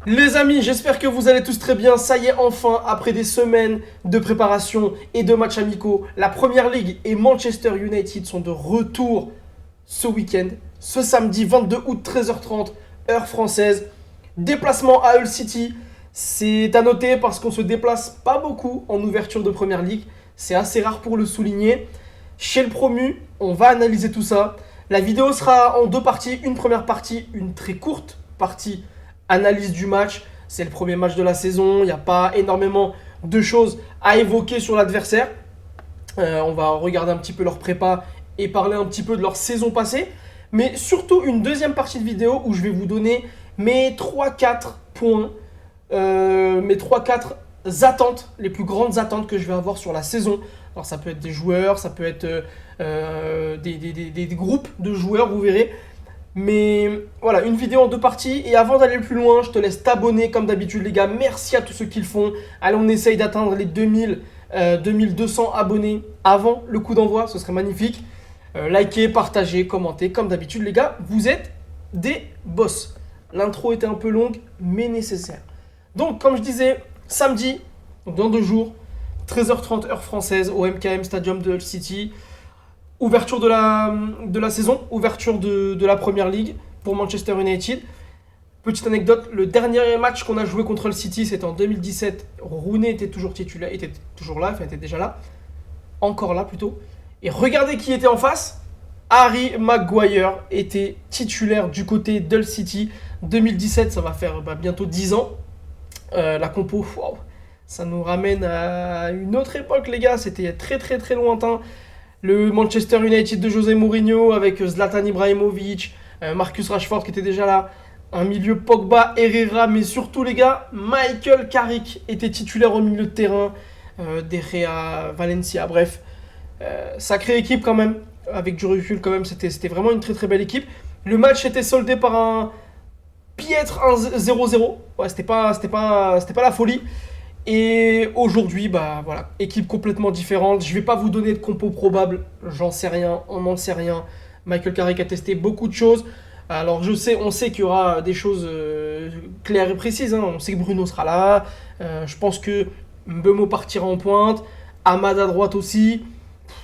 Les amis, j'espère que vous allez tous très bien. Ça y est, enfin, après des semaines de préparation et de matchs amicaux, la Première Ligue et Manchester United sont de retour ce week-end, ce samedi 22 août 13h30, heure française. Déplacement à Hull City. C'est à noter parce qu'on se déplace pas beaucoup en ouverture de Première Ligue. C'est assez rare pour le souligner. Chez le promu, on va analyser tout ça. La vidéo sera en deux parties. Une première partie, une très courte partie analyse du match. C'est le premier match de la saison. Il n'y a pas énormément de choses à évoquer sur l'adversaire. On va regarder un petit peu leur prépa et parler un petit peu de leur saison passée. Mais surtout une deuxième partie de vidéo où je vais vous donner mes 3-4 points, mes 3-4 attentes, les plus grandes attentes que je vais avoir sur la saison. Alors ça peut être des joueurs, ça peut être des groupes de joueurs, vous verrez. Mais voilà, une vidéo en deux parties. Et avant d'aller plus loin, je te laisse t'abonner comme d'habitude les gars. Merci à tous ceux qui le font. Allez, on essaye d'atteindre les 2200 abonnés avant le coup d'envoi. Ce serait magnifique. Likez, partagez, commentez. Comme d'habitude les gars, vous êtes des boss. L'intro était un peu longue, mais nécessaire. Donc comme je disais, samedi, dans 2 jours, 13h30 heure française au MKM Stadium de Hull City. Ouverture de la saison, ouverture de la Première Ligue pour Manchester United. Petite anecdote, le dernier match qu'on a joué contre le City, c'était en 2017. Rooney était toujours titulaire, était toujours là, enfin était déjà là. Encore là plutôt. Et regardez qui était en face. Harry Maguire était titulaire du côté d'Hull City. 2017, ça va faire bientôt 10 ans. La compo, wow, ça nous ramène à une autre époque les gars, c'était très très très lointain. Le Manchester United de José Mourinho avec Zlatan Ibrahimovic, Marcus Rashford qui était déjà là, un milieu Pogba, Herrera, mais surtout les gars, Michael Carrick était titulaire au milieu de terrain, De Gea, Valencia, bref, sacrée équipe quand même, avec du recul quand même, c'était vraiment une très très belle équipe. Le match était soldé par un piètre 0-0, ouais, c'était pas la folie. Et aujourd'hui, voilà, équipe complètement différente. Je vais pas vous donner de compo probable, j'en sais rien, on n'en sait rien. Michael Carrick a testé beaucoup de choses. Alors on sait qu'il y aura des choses claires et précises. Hein. On sait que Bruno sera là. Je pense que Mbeumo partira en pointe. Amad à droite aussi.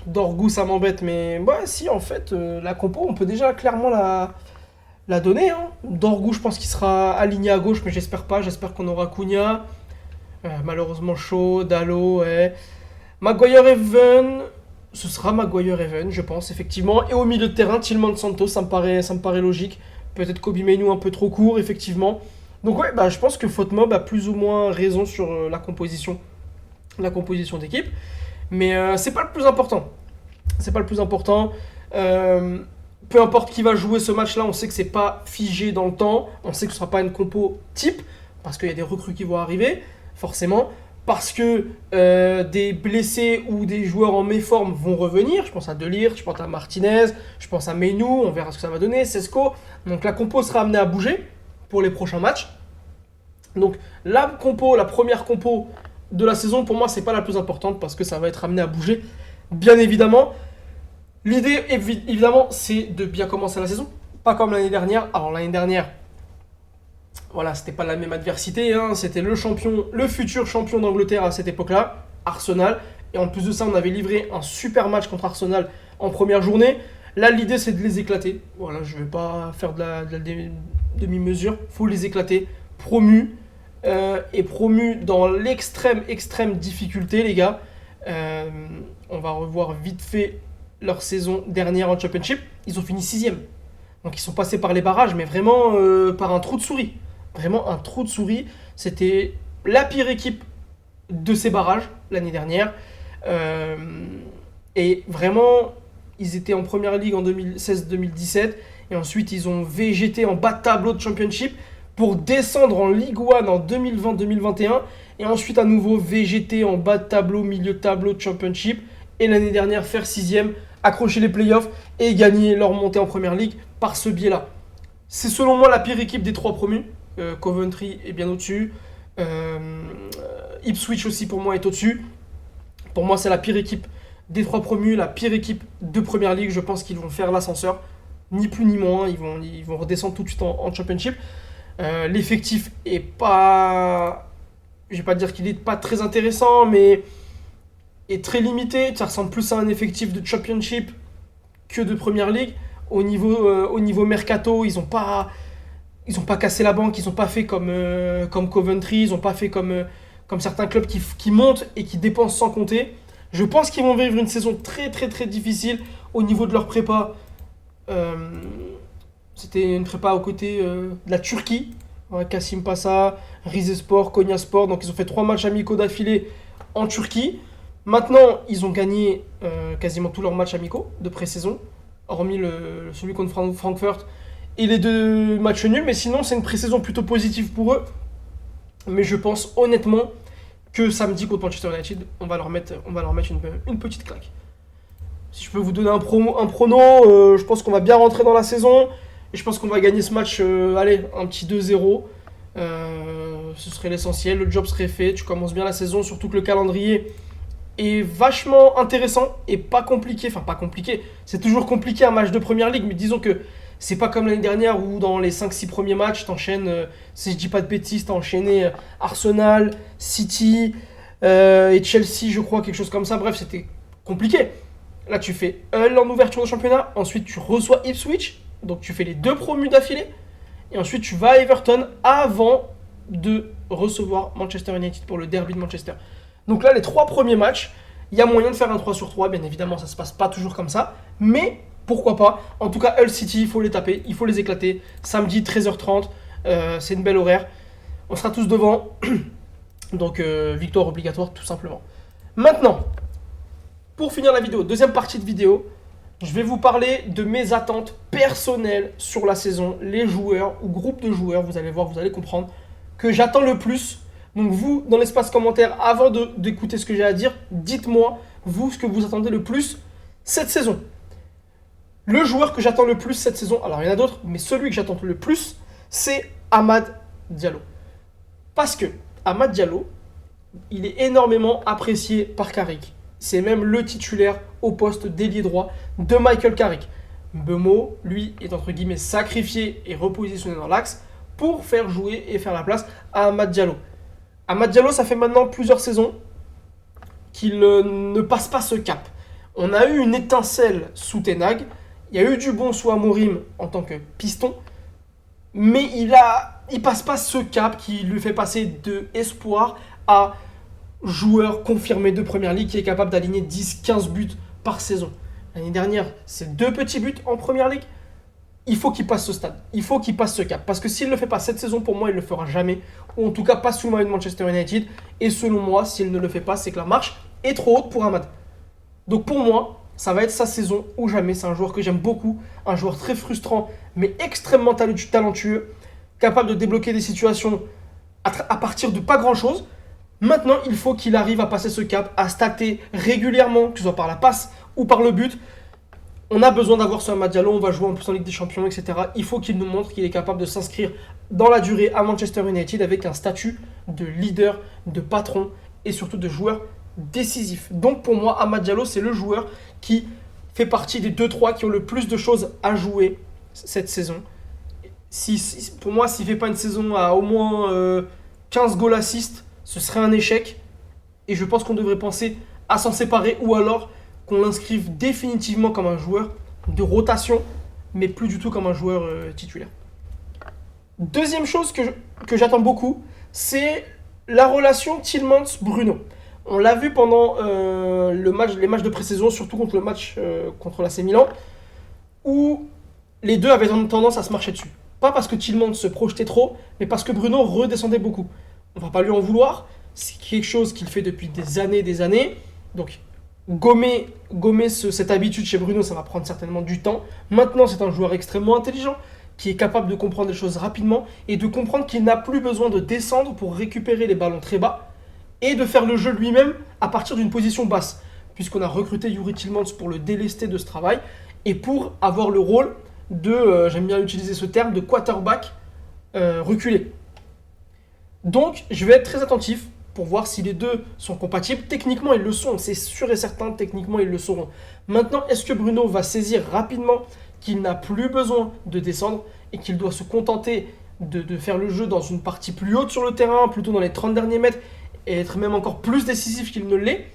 Dorgu, ça m'embête, mais si en fait la compo, on peut déjà clairement la donner. Hein. Dorgu, je pense qu'il sera aligné à gauche, mais j'espère pas. J'espère qu'on aura Cunha. Malheureusement chaud, Dalot, ouais. Maguire Even, ce sera Maguire Even, je pense, effectivement. Et au milieu de terrain, Tillman Santos, ça me paraît logique. Peut-être Kobe Mainoo un peu trop court, effectivement. Donc ouais, je pense que Fotmob a plus ou moins raison sur la composition d'équipe. Mais c'est pas le plus important. C'est pas le plus important. Peu importe qui va jouer ce match-là, on sait que c'est pas figé dans le temps. On sait que ce sera pas une compo type, parce qu'il y a des recrues qui vont arriver. Forcément, parce que des blessés ou des joueurs en méforme vont revenir. Je pense à Delirte, je pense à Martinez, je pense à Mainoo, on verra ce que ça va donner, Sesco. Donc la compo sera amenée à bouger pour les prochains matchs. Donc la première compo de la saison, pour moi, c'est pas la plus importante parce que ça va être amené à bouger, bien évidemment. L'idée, évidemment, c'est de bien commencer la saison, pas comme l'année dernière. Alors l'année dernière, voilà, c'était pas la même adversité, hein. C'était le futur champion d'Angleterre à cette époque-là, Arsenal. Et en plus de ça, on avait livré un super match contre Arsenal en première journée. Là, l'idée, c'est de les éclater. Voilà, je vais pas faire de la demi-mesure. Faut les éclater. Promu. Et promu dans extrême difficulté, les gars. On va revoir vite fait leur saison dernière en Championship. Ils ont fini 6ème. Donc, ils sont passés par les barrages, mais vraiment par un trou de souris. Vraiment un trou de souris. C'était la pire équipe de ces barrages l'année dernière. Et vraiment, ils étaient en première ligue en 2016-2017. Et ensuite, ils ont végété en bas de tableau de Championship pour descendre en Ligue 1 en 2020-2021. Et ensuite, à nouveau, végéter en bas de tableau, milieu de tableau de Championship. Et l'année dernière, faire 6ème, accrocher les playoffs et gagner leur montée en première ligue par ce biais-là. C'est selon moi la pire équipe des 3 promus. Coventry est bien au-dessus. Ipswich aussi pour moi est au-dessus. Pour moi c'est la pire équipe des 3 promus, la pire équipe de Première Ligue. Je pense qu'ils vont faire l'ascenseur, ni plus ni moins. Ils vont redescendre tout de suite en Championship. L'effectif est pas. Je vais pas dire qu'il est pas très intéressant, mais est très limité. Ça ressemble plus à un effectif de Championship que de Premier League. Au niveau mercato, ils ont pas cassé la banque, ils ont pas fait comme Coventry, ils ont pas fait comme certains clubs qui montent et qui dépensent sans compter. Je pense qu'ils vont vivre une saison très très très difficile au niveau de leur prépa. Euh, C'était une prépa aux côtés de la Turquie. Ouais, Kassim Passa, Rizespor, Konyaspor. Donc ils ont fait 3 matchs amicaux d'affilée en Turquie. Maintenant, ils ont gagné quasiment tous leurs matchs amicaux de pré-saison, hormis celui contre Frankfurt et les 2 matchs nuls. Mais sinon, c'est une pré-saison plutôt positive pour eux. Mais je pense honnêtement que samedi contre Manchester United, on va leur mettre une petite claque. Si je peux vous donner un prono, je pense qu'on va bien rentrer dans la saison. Et je pense qu'on va gagner ce match, allez, un petit 2-0. Ce serait l'essentiel, le job serait fait. Tu commences bien la saison, surtout que le calendrier est vachement intéressant et pas compliqué. Enfin, pas compliqué. C'est toujours compliqué un match de première ligue, mais disons que c'est pas comme l'année dernière où dans les 5-6 premiers matchs, t'enchaînes, si je dis pas de bêtises, t'as enchaîné Arsenal, City et Chelsea, je crois, quelque chose comme ça. Bref, c'était compliqué. Là, tu fais Hull en ouverture de championnat, ensuite tu reçois Ipswich, donc tu fais les 2 promus d'affilée, et ensuite tu vas à Everton avant de recevoir Manchester United pour le derby de Manchester. Donc là, les 3 premiers matchs, il y a moyen de faire un 3 sur 3, bien évidemment, ça se passe pas toujours comme ça, mais pourquoi pas. En tout cas, Hull City, il faut les taper, il faut les éclater. Samedi 13h30, c'est une belle horaire. On sera tous devant, donc victoire obligatoire tout simplement. Maintenant, pour finir la vidéo, deuxième partie de vidéo, je vais vous parler de mes attentes personnelles sur la saison, les joueurs ou groupes de joueurs, vous allez voir, vous allez comprendre, que j'attends le plus. Donc vous, dans l'espace commentaire, avant d'écouter ce que j'ai à dire, dites-moi, vous, ce que vous attendez le plus cette saison. Le joueur que j'attends le plus cette saison, alors il y en a d'autres, mais celui que j'attends le plus, c'est Amad Diallo. Parce que Amad Diallo, il est énormément apprécié par Carrick. C'est même le titulaire au poste d'ailier droit de Michael Carrick. Mbeumo, lui, est entre guillemets sacrifié et repositionné dans l'axe pour faire jouer et faire la place à Amad Diallo. Amad Diallo, ça fait maintenant plusieurs saisons qu'il ne passe pas ce cap. On a eu une étincelle sous Ten Hag, il y a eu du bon sous Amorim en tant que piston, mais il passe pas ce cap qui lui fait passer de espoir à joueur confirmé de Première Ligue qui est capable d'aligner 10-15 buts par saison. L'année dernière, c'est 2 petits buts en Première Ligue. Il faut qu'il passe ce stade, il faut qu'il passe ce cap. Parce que s'il ne le fait pas cette saison, pour moi, il ne le fera jamais. Ou en tout cas, pas sous le maillot de Manchester United. Et selon moi, s'il ne le fait pas, c'est que la marche est trop haute pour Amad. Donc pour moi, ça va être sa saison ou jamais. C'est un joueur que j'aime beaucoup, un joueur très frustrant, mais extrêmement talentueux, capable de débloquer des situations à partir de pas grand-chose. Maintenant, il faut qu'il arrive à passer ce cap, à stater régulièrement, que ce soit par la passe ou par le but. On a besoin d'avoir ce Amad Diallo, on va jouer en plus en Ligue des Champions, etc. Il faut qu'il nous montre qu'il est capable de s'inscrire dans la durée à Manchester United avec un statut de leader, de patron et surtout de joueur décisif. Donc pour moi, Amad Diallo, c'est le joueur qui fait partie des 2-3 qui ont le plus de choses à jouer cette saison. Pour moi, s'il ne fait pas une saison à au moins 15 goals assists, ce serait un échec. Et je pense qu'on devrait penser à s'en séparer ou alors qu'on l'inscrive définitivement comme un joueur de rotation, mais plus du tout comme un joueur titulaire. Deuxième chose que j'attends beaucoup, c'est la relation Tielemans-Bruno. On l'a vu pendant les matchs de pré-saison, surtout contre le match contre l'AC Milan, où les deux avaient tendance à se marcher dessus. Pas parce que Tielemans se projetait trop, mais parce que Bruno redescendait beaucoup. On va pas lui en vouloir, c'est quelque chose qu'il fait depuis des années. Donc gommer cette habitude chez Bruno, ça va prendre certainement du temps. Maintenant, c'est un joueur extrêmement intelligent, qui est capable de comprendre les choses rapidement et de comprendre qu'il n'a plus besoin de descendre pour récupérer les ballons très bas et de faire le jeu lui-même à partir d'une position basse. Puisqu'on a recruté Youri Tielemans pour le délester de ce travail et pour avoir le rôle de, j'aime bien utiliser ce terme, de quarterback reculé. Donc, je vais être très attentif pour voir si les deux sont compatibles. Techniquement, ils le sont, c'est sûr et certain, techniquement, ils le seront. Maintenant, est-ce que Bruno va saisir rapidement qu'il n'a plus besoin de descendre et qu'il doit se contenter de faire le jeu dans une partie plus haute sur le terrain, plutôt dans les 30 derniers mètres, et être même encore plus décisif qu'il ne l'est,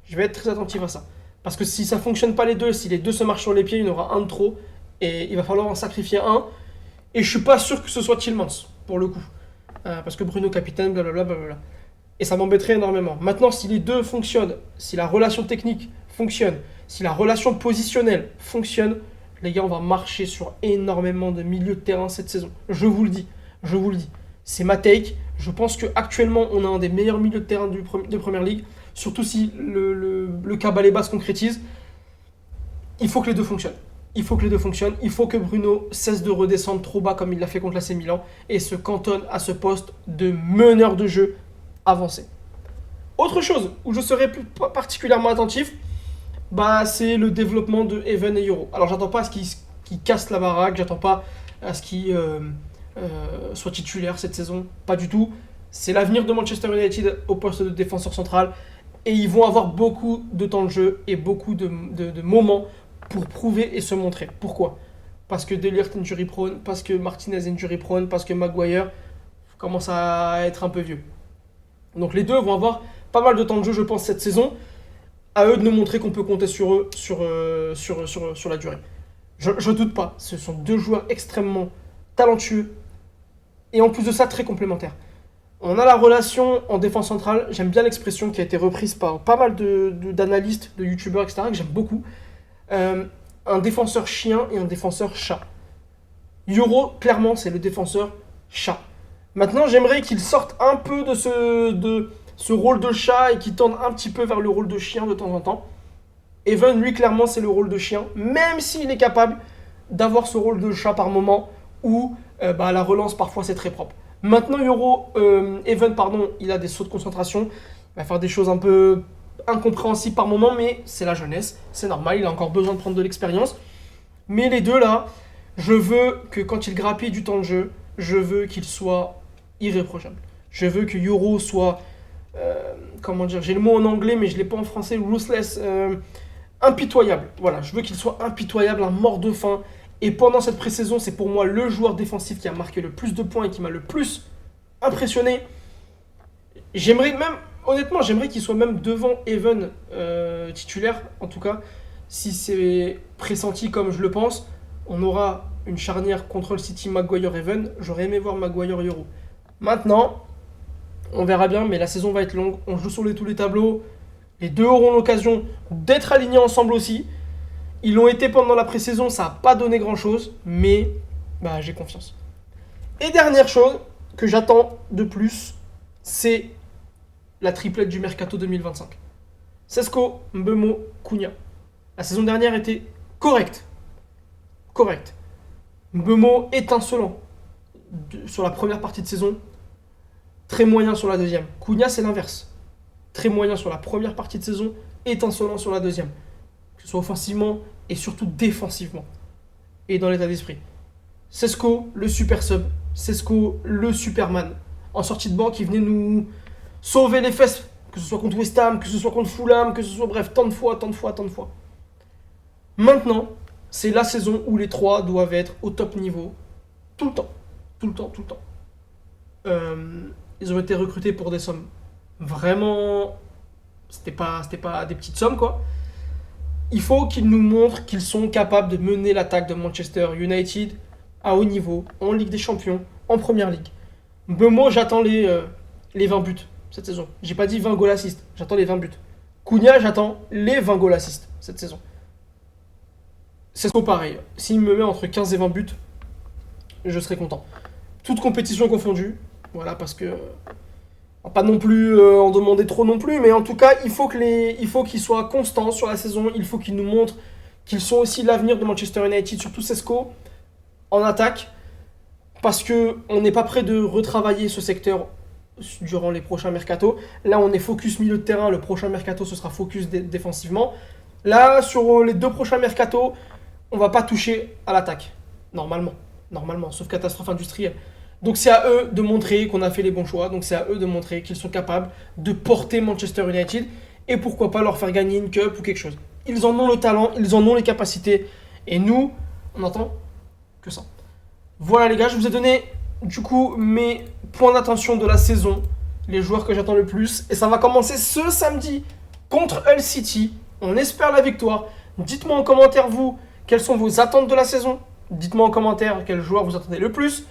je vais être très attentif à ça. Parce que si ça ne fonctionne pas les deux, si les deux se marchent sur les pieds, il y en aura un de trop, et il va falloir en sacrifier un. Et je suis pas sûr que ce soit Tillmans, pour le coup. Parce que Bruno capitaine, blablabla, blablabla. Et ça m'embêterait énormément. Maintenant, si les deux fonctionnent, si la relation technique fonctionne, si la relation positionnelle fonctionne, les gars, on va marcher sur énormément de milieux de terrain cette saison. Je vous le dis. Je vous le dis. C'est ma take. Je pense qu'actuellement, on a un des meilleurs milieux de terrain de Première Ligue. Surtout si le cas Baleba se concrétise. Il faut que les deux fonctionnent. Il faut que les deux fonctionnent. Il faut que Bruno cesse de redescendre trop bas comme il l'a fait contre l'AC Milan et se cantonne à ce poste de meneur de jeu avancé. Autre chose où je serai particulièrement attentif, c'est le développement de Even et Euro. Alors j'attends pas à ce qu'il casse la baraque, j'attends pas à ce qu'il soit titulaire cette saison, pas du tout. C'est l'avenir de Manchester United au poste de défenseur central et ils vont avoir beaucoup de temps de jeu et beaucoup de moments pour prouver et se montrer. Pourquoi ? Parce que De Ligt injury prone, parce que Martinez injury prone, parce que Maguire commence à être un peu vieux. Donc les deux vont avoir pas mal de temps de jeu, je pense, cette saison. À eux de nous montrer qu'on peut compter sur eux sur la durée. Je doute pas. Ce sont deux joueurs extrêmement talentueux et en plus de ça, très complémentaires. On a la relation en défense centrale. J'aime bien l'expression qui a été reprise par pas mal d'analystes, de youtubeurs, etc. que j'aime beaucoup. Un défenseur chien et un défenseur chat. Euro, clairement, c'est le défenseur chat. Maintenant, j'aimerais qu'il sorte un peu de ce rôle de chat et qu'il tende un petit peu vers le rôle de chien de temps en temps. Even, lui, clairement, c'est le rôle de chien, même s'il est capable d'avoir ce rôle de chat par moment où la relance, parfois, c'est très propre. Maintenant, Even, il a des sauts de concentration, il va faire des choses un peu incompréhensibles par moment, mais c'est la jeunesse, c'est normal, il a encore besoin de prendre de l'expérience. Mais les deux là, je veux que quand il grappille du temps de jeu, je veux qu'il soit irréprochable. Je veux que Euro soit, j'ai le mot en anglais mais je l'ai pas en français, ruthless, impitoyable. Voilà, je veux qu'il soit impitoyable, un mort de faim. Et pendant cette pré-saison, c'est pour moi le joueur défensif qui a marqué le plus de points et qui m'a le plus impressionné. Honnêtement, j'aimerais qu'il soit même devant Even titulaire, en tout cas. Si c'est pressenti comme je le pense, on aura une charnière contrôle City Maguire-Even. J'aurais aimé voir Maguire-Euro. Maintenant, on verra bien, mais la saison va être longue. On joue sur tous les tableaux. Les deux auront l'occasion d'être alignés ensemble aussi. Ils l'ont été pendant la pré-saison, ça n'a pas donné grand-chose, mais j'ai confiance. Et dernière chose que j'attends de plus, c'est la triplette du Mercato 2025. Sesko, Mbeumo, Cunha. La saison dernière était correcte. Mbeumo étincelant sur la première partie de saison, très moyen sur la deuxième. Cunha, c'est l'inverse. Très moyen sur la première partie de saison, étincelant sur la deuxième. Que ce soit offensivement et surtout défensivement. Et dans l'état d'esprit. Sesko, le super sub. Sesko, le Superman. En sortie de banc, qui venait nous sauver les fesses. Que ce soit contre West Ham, que ce soit contre Fulham, que ce soit bref, tant de fois. Maintenant, c'est la saison où les trois doivent être au top niveau. Tout le temps. Ils ont été recrutés pour des sommes vraiment... C'était pas des petites sommes, quoi. Il faut qu'ils nous montrent qu'ils sont capables de mener l'attaque de Manchester United à haut niveau, en Ligue des Champions, en Première Ligue. Mbeumo, j'attends les 20 buts cette saison. J'ai pas dit 20 goals assists, j'attends les 20 buts. Cunha, j'attends les 20 goals assists cette saison. C'est pareil. S'il me met entre 15 et 20 buts, je serai content. Toute compétition confondue, voilà, parce que... Pas non plus en demander trop non plus, mais en tout cas, il faut qu'ils soient constants sur la saison. Il faut qu'ils nous montrent qu'ils sont aussi l'avenir de Manchester United, surtout Sesko, en attaque. Parce qu'on n'est pas prêt de retravailler ce secteur durant les prochains mercatos. Là, on est focus milieu de terrain. Le prochain mercato, ce sera focus défensivement. Là, sur les deux prochains mercatos, on va pas toucher à l'attaque. Normalement, sauf catastrophe industrielle. Donc c'est à eux de montrer qu'on a fait les bons choix. Donc c'est à eux de montrer qu'ils sont capables de porter Manchester United. Et pourquoi pas leur faire gagner une cup ou quelque chose. Ils en ont le talent, ils en ont les capacités. Et nous, on n'entend que ça. Voilà les gars, je vous ai donné du coup mes points d'attention de la saison, les joueurs que j'attends le plus. Et ça va commencer ce samedi contre Hull City. On espère la victoire. Dites-moi en commentaire, vous, quelles sont vos attentes de la saison. Dites-moi en commentaire quel joueur vous attendez le plus.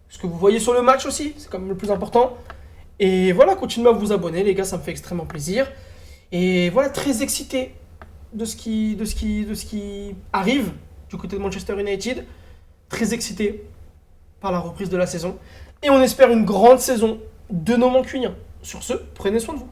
Ce que vous voyez sur le match aussi, c'est quand même le plus important. Et voilà, continuez à vous abonner, les gars, ça me fait extrêmement plaisir. Et voilà, très excité de ce qui arrive du côté de Manchester United. Très excité par la reprise de la saison. Et on espère une grande saison de nos Mancuniens. Sur ce, prenez soin de vous.